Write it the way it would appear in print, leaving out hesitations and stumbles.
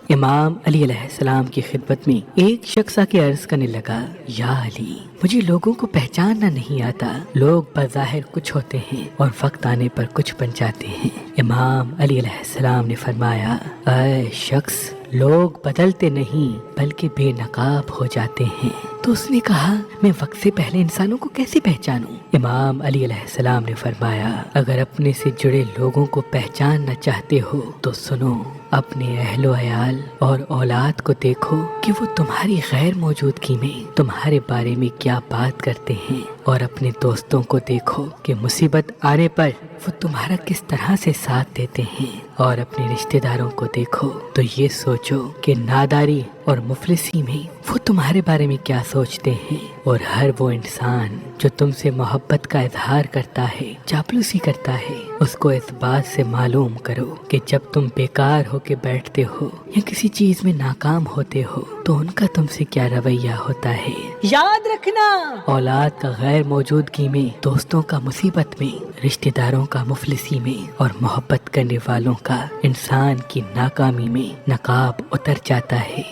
امام علی علیہ السلام کی خدمت میں ایک شخص آ کے عرض کرنے لگا، یا علی، مجھے لوگوں کو پہچاننا نہیں آتا۔ لوگ بظاہر کچھ ہوتے ہیں اور وقت آنے پر کچھ بن جاتے ہیں۔ امام علی علیہ السلام نے فرمایا، اے شخص، لوگ بدلتے نہیں بلکہ بے نقاب ہو جاتے ہیں۔ تو اس نے کہا، میں وقت سے پہلے انسانوں کو کیسے پہچانوں؟ امام علی علیہ السلام نے فرمایا، اگر اپنے سے جڑے لوگوں کو پہچاننا چاہتے ہو تو سنو، اپنے اہل و عیال اور اولاد کو دیکھو کہ وہ تمہاری غیر موجودگی میں تمہارے بارے میں کیا بات کرتے ہیں، اور اپنے دوستوں کو دیکھو کہ مصیبت آنے پر وہ تمہارا کس طرح سے ساتھ دیتے ہیں، اور اپنے رشتہ داروں کو دیکھو تو یہ سوچو کہ ناداری اور مفلسی میں وہ تمہارے بارے میں کیا سوچتے ہیں۔ اور ہر وہ انسان جو تم سے محبت کا اظہار کرتا ہے، چاپلوسی کرتا ہے، اس کو اس بات سے معلوم کرو کہ جب تم بیکار ہو کے بیٹھتے ہو یا کسی چیز میں ناکام ہوتے ہو تو ان کا تم سے کیا رویہ ہوتا ہے۔ یاد رکھنا، اولاد کا غیر موجودگی میں، دوستوں کا مصیبت میں، رشتہ داروں کا مفلسی میں، اور محبت کرنے والوں کا انسان کی ناکامی میں نقاب اتر جاتا ہے۔